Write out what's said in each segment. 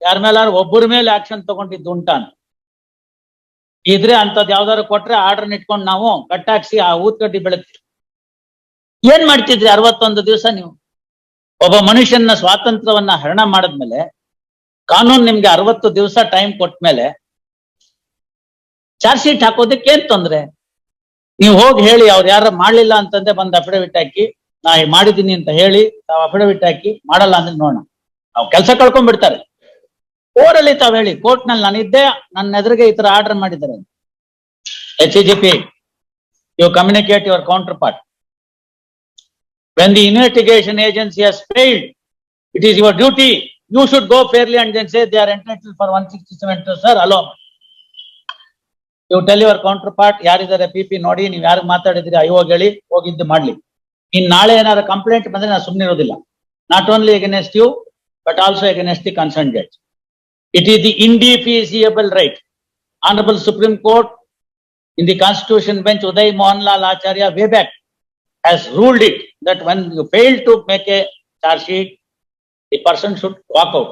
ಯಾರ ಮೇಲಾರು ಒಬ್ಬರ ಮೇಲೆ ಆಕ್ಷನ್ ತಗೊಂಡಿದ್ದು ಉಂಟಾನ್ ಇದ್ರೆ ಅಂತದ್ ಯಾವ್ದಾದ್ರು ಕೊಟ್ರೆ ಆರ್ಡರ್ ಇಟ್ಕೊಂಡು ನಾವು ಕಟ್ಟಾಕ್ಸಿ ಆ ಊದ್ಕಡ್ಡಿ ಬೆಳಗ್ತೀವಿ. ಏನ್ ಮಾಡ್ತಿದ್ರಿ 61 ದಿವಸ ನೀವು? ಒಬ್ಬ ಮನುಷ್ಯನ ಸ್ವಾತಂತ್ರ್ಯವನ್ನ ಹರಣ ಮಾಡಿದ್ಮೇಲೆ ಕಾನೂನು ನಿಮ್ಗೆ 60 ದಿವಸ ಟೈಮ್ ಕೊಟ್ಮೇಲೆ ಚಾರ್ಜ್ ಶೀಟ್ ಹಾಕೋದಕ್ಕೆ ಏನ್ ತೊಂದ್ರೆ? ನೀವು ಹೋಗಿ ಹೇಳಿ ಅವ್ರು ಯಾರ ಮಾಡ್ಲಿಲ್ಲ ಅಂತಂದ್ರೆ ಬಂದ್ ಅಫಿಡವಿಟ್ ಹಾಕಿ ನಾ ಮಾಡಿದೀನಿ ಅಂತ ಹೇಳಿ ತಾವ್ ಅಫಿಡವಿಟ್ ಹಾಕಿ, ಮಾಡಲ್ಲ ಅಂದ್ರೆ ನೋಡೋಣ. ನಾವು ಕೆಲಸ ಕಳ್ಕೊಂಡ್ಬಿಡ್ತಾರೆ. ಕೋರ್ಟಲ್ಲಿ ತಾವ್ ಹೇಳಿ ಕೋರ್ಟ್ ನಲ್ಲಿ ನಾನಿದ್ದೆ, ನನ್ನ ಎದುರಿಗೆ ಈ ತರ ಆರ್ಡರ್ ಮಾಡಿದ್ದಾರೆ. HCGP, you communicate your counterpart. When the investigation agency has failed, it is your duty. You should go fairly and then say they are entitled for 167. Sir, allow. You tell your counterpart, ಯಾರಿದ್ದಾರೆ PP ನೋಡಿ, ನೀವು ಯಾರು ಮಾತಾಡಿದ್ರಿ ಅಯ್ಯೋಗ ಹೇಳಿ ಹೋಗಿದ್ದು ಮಾಡ್ಲಿ. ಇನ್ ನಾಳೆ ಏನಾದ್ರು ಕಂಪ್ಲೇಂಟ್ ಬಂದ್ರೆ ನಾನು ಸುಮ್ಮನೆ ಇರೋದಿಲ್ಲ. Not only against you but also against the concern judge. It is the indefeasible right. Honorable Supreme Court in the Constitution bench Uday Mohanlal Acharya way back has ruled it that when you fail to make a charge sheet, the person should walk out.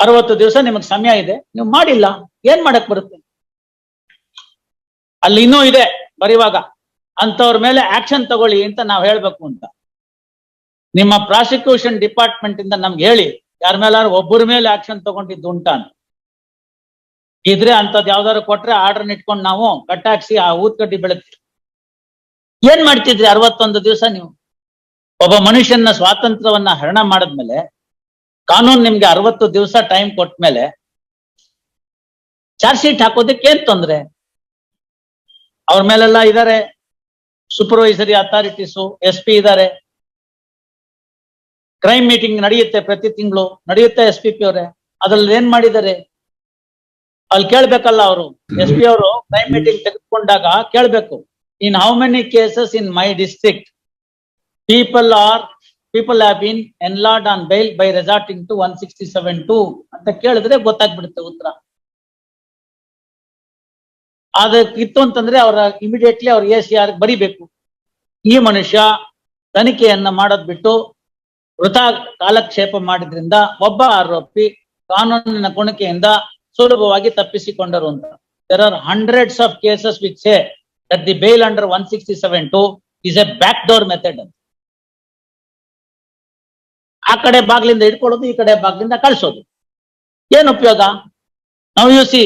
60 ದಿವಸ ನಿಮಗೆ ಸಮಯ ಇದೆ, ನೀವು ಮಾಡಿಲ್ಲ, ಏನ್ ಮಾಡಕ್ ಬರುತ್ತೆ? ಅಲ್ಲಿ ಇನ್ನೂ ಇದೆ ಬರೀವಾಗ, ಅಂತವ್ರ ಮೇಲೆ ಆಕ್ಷನ್ ತಗೊಳ್ಳಿ ಅಂತ ನಾವು ಹೇಳ್ಬೇಕು ಅಂತ. ನಿಮ್ಮ ಪ್ರಾಸಿಕ್ಯೂಷನ್ ಡಿಪಾರ್ಟ್ಮೆಂಟ್ ಇಂದ ನಮ್ಗೆ ಹೇಳಿ ಯಾರ ಮೇಲಾರು ಒಬ್ಬರ ಮೇಲೆ ಆಕ್ಷನ್ ತಗೊಂಡಿದ್ದು ಉಂಟಾನ್ ಇದ್ರೆ ಅಂತದ್ ಯಾವ್ದಾದ್ರು ಕೊಟ್ರೆ ಆರ್ಡರ್ ಇಟ್ಕೊಂಡು ನಾವು ಕಟ್ಟಾಕ್ಸಿ ಆ ಊದ್ಕಡ್ಡಿ ಬೆಳಗ್ತೀವಿ. ಏನ್ ಮಾಡ್ತಿದ್ರಿ 61 ದಿವಸ ನೀವು? ಒಬ್ಬ ಮನುಷ್ಯನ ಸ್ವಾತಂತ್ರ್ಯವನ್ನ ಹರಣ ಮಾಡಿದ್ಮೇಲೆ ಕಾನೂನು ನಿಮ್ಗೆ 60 ದಿವಸ ಟೈಮ್ ಕೊಟ್ಮೇಲೆ ಚಾರ್ಜ್ ಶೀಟ್ ಹಾಕೋದಕ್ಕೆ ಏನ್ ತೊಂದ್ರೆ? ಅವ್ರ ಮೇಲೆಲ್ಲ ಇದಾರೆ ಸೂಪರ್ವೈಸರಿ ಅಥಾರಿಟೀಸು, SP ಇದಾರೆ. ಕ್ರೈಮ್ ಮೀಟಿಂಗ್ ನಡೆಯುತ್ತೆ, ಪ್ರತಿ ತಿಂಗಳು ನಡೆಯುತ್ತೆ. SPP ಅವರೇ ಅದ್ರಲ್ಲಿ ಏನ್ ಮಾಡಿದ್ದಾರೆ ಅಲ್ಲಿ ಕೇಳ್ಬೇಕಲ್ಲ. ಅವರು SP ಅವರು ಕ್ರೈಮ್ ಮೀಟಿಂಗ್ ತೆಗೆದುಕೊಂಡಾಗ ಕೇಳ್ಬೇಕು, in how many cases in my district people have been enlarged on bail by resorting to 167(2) ಅಂತ ಕೇಳಿದ್ರೆ ಗೊತ್ತಾಗ್ಬಿಡುತ್ತೆ ಉತ್ತರ. ಅದಕ್ಕಿತ್ತು ಅಂತಂದ್ರೆ ಅವ್ರ ಇಮಿಡಿಯೇಟ್ಲಿ ಅವ್ರ ACR ಬರಿಬೇಕು, ಈ ಮನುಷ್ಯ ತನಿಖೆಯನ್ನ ಮಾಡೋದ್ ಬಿಟ್ಟು ವೃಥಾ ಕಾಲಕ್ಷೇಪ ಮಾಡಿದ್ರಿಂದ ಒಬ್ಬ ಆರೋಪಿ ಕಾನೂನಿನ ಕುಣಿಕೆಯಿಂದ ಸುಲಭವಾಗಿ ತಪ್ಪಿಸಿಕೊಂಡರು ಅಂತ. There are hundreds of cases which say that the bail under 167(2) is a backdoor method. ಆ ಕಡೆ ಬಾಗ್ಲಿಂದ ಇಟ್ಕೊಳ್ಳೋದು, ಈ ಕಡೆ ಬಾಗ್ಲಿಂದ ಕಳಿಸೋದು, ಏನ್ ಉಪಯೋಗ? Now you see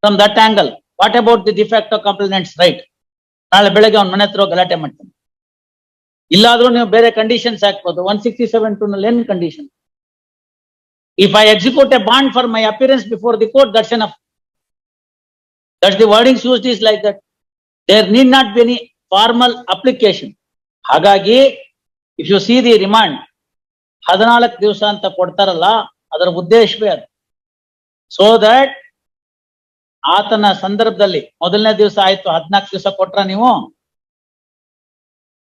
from that angle, what about the de facto complainant's right? ನಾಳೆ ಬೆಳಗ್ಗೆ ಅವ್ನ ಮನೆ ಹತ್ರ ಗಲಾಟೆ ಮಾಡ್ತಾನೆ. ಇಲ್ಲಾದ್ರೂ ನೀವು ಬೇರೆ ಕಂಡೀಷನ್ಸ್ ಹಾಕ್ಬೋದು. 167(2) ನಲ್ಲಿ ಏನ್ condition? If I execute a bond for my appearance before the court, that's enough. That's the wordings used is like that. There need not be any formal application. ಹಾಗಾಗಿ if you see the remand 14 ದಿವಸ ಅಂತ ಕೊಡ್ತಾರಲ್ಲ, ಅದರ ಉದ್ದೇಶವೇ ಅದು. So that ಆತನ ಸಂದರ್ಭದಲ್ಲಿ ಮೊದಲನೇ ದಿವಸ ಆಯ್ತು, 14 ದಿವಸ ಕೊಟ್ರ ನೀವು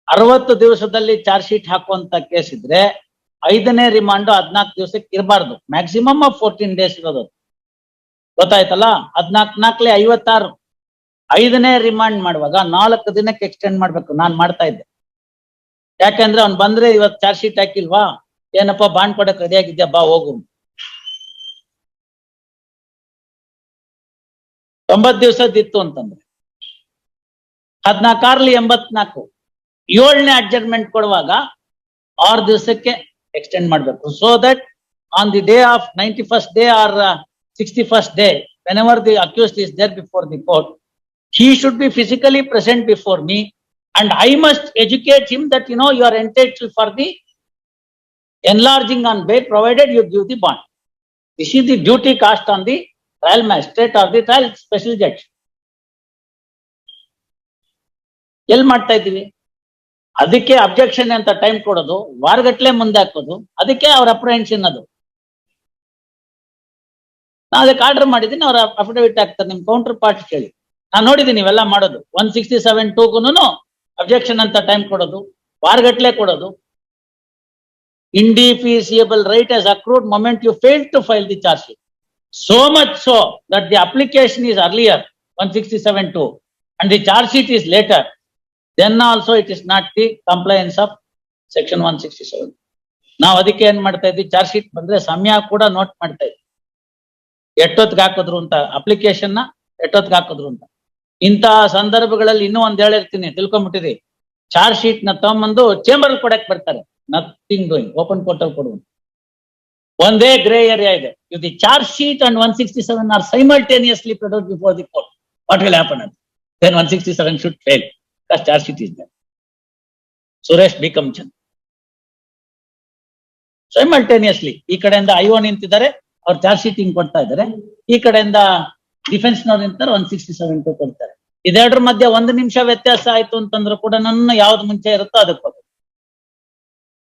60 ದಿವಸದಲ್ಲಿ ಚಾರ್ಜ್ ಶೀಟ್ ಹಾಕುವಂತ ಕೇಸ್ ಇದ್ರೆ 5ನೇ ರಿಮಾಂಡ್ 14 ದಿವಸಕ್ಕೆ ಇರಬಾರ್ದು. ಮ್ಯಾಕ್ಸಿಮಮ್ ಆಫ್ 14 ಡೇಸ್ ಇರೋದು. ಗೊತ್ತಾಯ್ತಲ್ಲ? 14 56. 5ನೇ ರಿಮಾಂಡ್ ಮಾಡುವಾಗ 4 ದಿನಕ್ಕೆ ಎಕ್ಸ್ಟೆಂಡ್ ಮಾಡ್ಬೇಕು. ನಾನ್ ಮಾಡ್ತಾ ಇದ್ದೆ. ಯಾಕಂದ್ರೆ ಅವ್ನು ಬಂದ್ರೆ ಇವತ್ತು ಚಾರ್ಜ್ ಶೀಟ್ ಹಾಕಿಲ್ವಾ, ಏನಪ್ಪಾ ಬಾಂಡ್ ಕೊಡಕ್ ರೆಡಿ ಆಗಿದ್ಯಾ, ಬಾ ಹೋಗು. 90 ದಿವಸದಿತ್ತು ಅಂತಂದ್ರೆ 14 84 7ನೇ ಅಡ್ಜಸ್ಟ್ಮೆಂಟ್ ಕೊಡುವಾಗ 6 ದಿವಸಕ್ಕೆ ಎಕ್ಸ್ಟೆಂಡ್ ಮಾಡ್ಬೇಕು. So that on the day of 91st day or 61st day, whenever the accused is there before the court, he should be physically present before me and I must educate him that you are entitled for the enlarging on bail provided you give the bond. This is the duty cast on the trial magistrate or the trial special judge. L ಮಾಡ್ತಾ ಇದ್ದೀವಿ? ಅದಕ್ಕೆ objection ಅಂತ time ಕೊಡೋದು, ವಾರಗಟ್ಲೆ ಮುಂದೆ ಹಾಕೋದು, ಅದಕ್ಕೆ ಅವ್ರ apprehension. ಅದು ನಾ ಅದಕ್ಕೆ ಆರ್ಡರ್ ಮಾಡಿದ್ದೀನಿ, ಅವ್ರ ಅಫಿಡವಿಟ್ ಹಾಕ್ತಾರೆ. ನಿಮ್ ಕೌಂಟರ್ ಪಾರ್ಟ್ ಕೇಳಿ, ನಾನು ನೋಡಿದ್ದೀನಿ ಇವೆಲ್ಲ ಮಾಡೋದು. 167(2)ಗೂ ಅಬ್ಜೆಕ್ಷನ್ ಅಂತ ಟೈಮ್ ಕೊಡೋದು, ವಾರಗಟ್ಲೆ ಕೊಡೋದು. Indefeasible right has accrued moment you failed to file the charge sheet. So much so that the application is earlier 167(2) and the charge sheet is later, then also it is not the compliance of section 167. ನಾವು ಅದಕ್ಕೆ ಏನ್ ಮಾಡ್ತಾ ಇದ್ವಿ, charge sheet ಬಂದ್ರೆ ಸಮಯ ಕೂಡ note ಮಾಡ್ತಾ ಇದ್ವಿ. ಎಷ್ಟೊತ್ತಿಗೆ ಹಾಕಿದ್ರು ಅಂತ ಅಪ್ಲಿಕೇಶನ್ ಎಷ್ಟೊತ್ತಿಗೆ ಹಾಕಿದ್ರು ಅಂತ. ಇಂತಹ ಸಂದರ್ಭಗಳಲ್ಲಿ ಇನ್ನೂ ಒಂದ್ ಹೇಳಿರ್ತೀನಿ, ತಿಳ್ಕೊಂಡ್ಬಿಟ್ಟಿರಿ. ಚಾರ್ಜ್ ಶೀಟ್ ನ ತಗೊಂಬಂದು ಚೇಂಬರ್ ಕೊಡಕ್ ಬರ್ತಾರೆ. ನಥಿಂಗ್ ಡೂಯಿಂಗ್, ಓಪನ್ ಕೋರ್ಟ್ ಅಲ್ಲಿ ಕೊಡುವುದು. ಒಂದೇ ಗ್ರೇ ಏರಿಯಾ ಇದೆ. If the charge sheet and 167 are simultaneously produced before the court, what will happen? Then 167 should fail because charge sheet is there. Suresh B. Kamchan. Simultaneously, ಈ ಕಡೆಯಿಂದ IO ನಿಂತಿದ್ದಾರೆ, ಅವ್ರು charge sheet ಹಿಂಗ್ ಕೊಡ್ತಾ ಇದ್ದಾರೆ. ಈ ಕಡೆಯಿಂದ ಡಿಫೆನ್ಸ್ ನವ್ರು ನಿಂತಾರೆ, 167 ಕೊಡ್ತಾರೆ. ಇದೆರಡರ ಮಧ್ಯೆ 1 ನಿಮಿಷ ವ್ಯತ್ಯಾಸ ಆಯ್ತು ಅಂತಂದ್ರು ಕೂಡ ನನ್ನ ಯಾವ್ದು ಮುಂಚೆ ಇರುತ್ತೋ ಅದಕ್ಕೆ ಹೋಗುತ್ತೆ.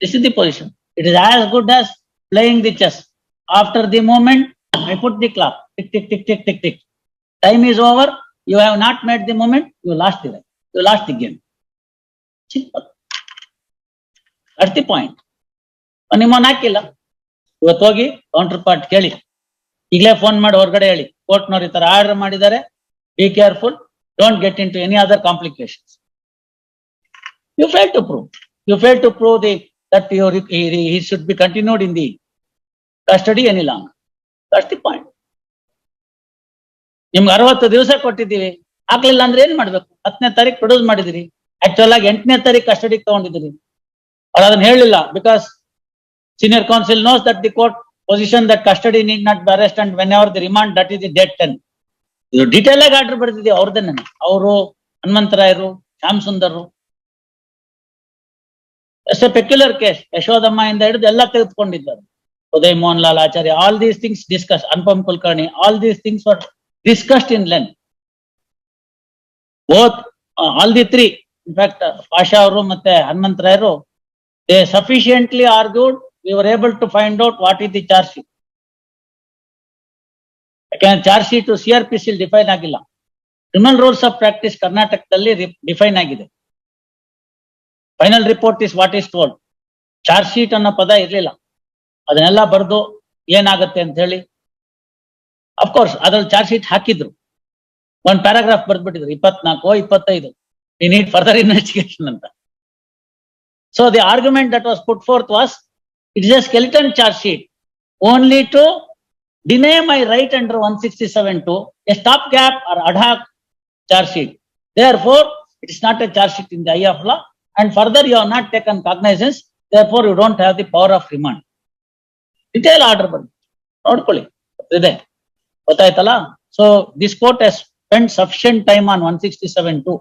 This is the position. It is as good as playing the chess. After the moment, I put the clock. Tick, tick, tick, tick, tick, tick. Time is over. You have not made the moment. You lost the game. You lost the game. Simple. That's the point. ನಿಮ್ಮನ್ನ ಹಾಕಿಲ್ಲ, ಇವತ್ತು ಹೋಗಿ counter part ಕೇಳಿ, ಈಗಲೇ phone ಮಾಡಿ ಹೊರಗಡೆ ಹೇಳಿ, ಕೋರ್ಟ್ನವ್ರು ಈ ತರ ಆರ್ಡರ್ ಮಾಡಿದ್ದಾರೆ, be careful, don't get into any other complications. You fail to prove. You fail to prove that he should be continued in the custody any longer. That's the point. ನಿಮ್ಗೆ 60 ದಿವಸ ಕೊಟ್ಟಿದ್ದೀವಿ, ಹಾಕ್ಲಿಲ್ಲ ಅಂದ್ರೆ ಏನ್ ಮಾಡ್ಬೇಕು? 10ನೇ ತಾರೀಕು produce ಮಾಡಿದಿರಿ, actual ಆಗಿ 8ನೇ ತಾರೀಕು ಕಸ್ಟಡಿಗೆ ತಗೊಂಡಿದ್ದೀರಿ. ಅವ್ರು ಅದನ್ನ ಹೇಳಿಲ್ಲ, because senior counsel knows that the court position that custody need not be arrested and whenever the remand, that is the date 10. ಇದು ಡೀಟೇಲ್ ಆಗಿ ಆರ್ಡರ್ ಬರ್ತಿದ್ದೀವಿ ಅವ್ರದನ್ನ. ಅವರು ಹನುಮಂತರಾಯರು, Shyam Sundar, It's a peculiar case. Yashodamma ಇಂದ ಹಿಡಿದು ಎಲ್ಲ ತೆಗೆದುಕೊಂಡಿದ್ದಾರೆ. Uday Mohan Lal Acharya, all these things discuss, Anupam Kulkarni, all these things were discussed in length. Both all the three, in fact Pasha ಅವರು ಮತ್ತೆ ಹನುಮಂತರಾಯರು, they sufficiently argued, we were able to find out what is the charge sheet. ಯಾಕಂದ್ರೆ charge sheet CRPC define ಆಗಿಲ್ಲ. Criminal rules of practice ಕರ್ನಾಟಕದಲ್ಲಿ define ಆಗಿದೆ. Final report is what is told. Charge sheet ಅನ್ನೋ ಪದ ಇರ್ಲಿಲ್ಲ. ಅದನ್ನೆಲ್ಲ ಬರೆದು ಏನಾಗುತ್ತೆ ಅಂತ ಹೇಳಿ, ಅಫ್ಕೋರ್ಸ್ ಅದ್ರಲ್ಲಿ ಚಾರ್ಜ್ ಶೀಟ್ ಹಾಕಿದ್ರು, ಒಂದು ಪ್ಯಾರಾಗ್ರಾಫ್ ಬರ್ದ್ಬಿಟ್ಟಿದ್ರು, 24, 25, ವಿ ನೀಡ್ ಫರ್ದರ್ ಇನ್ವೆಸ್ಟಿಗೇಷನ್ ಅಂತ. So the argument that was put forth was, it is a skeleton charge sheet only to deny my right under 167 to a stopgap or ad hoc charge sheet. Therefore, it is not a charge sheet in the eye of law. And further, you have not taken cognizance, therefore you don't have the power of remand. Detail order ಬಂದು ನೋಡ್ಕೊಳ್ಳಿ ಇದೆ, ಗೊತ್ತಾಯ್ತಲ್ಲ. So this court has spend sufficient time on 167(2).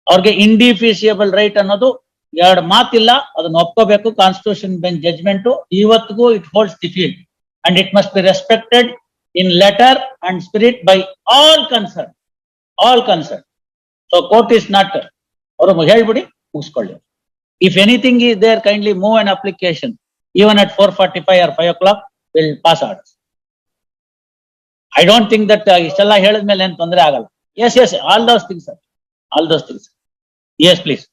ಅವ್ರಿಗೆ indefeasible right ಅನ್ನೋದು ಎರಡು ಮಾತಿಲ್ಲ, ಅದನ್ನ ಒಪ್ಕೋಬೇಕು. ಕಾನ್ಸ್ಟಿಟ್ಯೂಷನ್ ಬೆಂಚ್ ಜಡ್ಜ್ಮೆಂಟ್ ಇವತ್ತಿಗೂ it holds the field and it must be respected in letter and spirit by all concern. So court is not, ಅವರು ಹೇಳ್ಬಿಡಿ ಮುಗಿಸ್ಕೊಳ್ಳಿ. If anything is there, kindly move an application even at 4:45 or 5 o'clock will pass orders. I don't think that ಇಷ್ಟೆಲ್ಲ ಹೇಳಿದ್ಮೇಲೆ ಏನು ತೊಂದರೆ ಆಗಲ್ಲ. Yes, all those things, sir. Yes, please.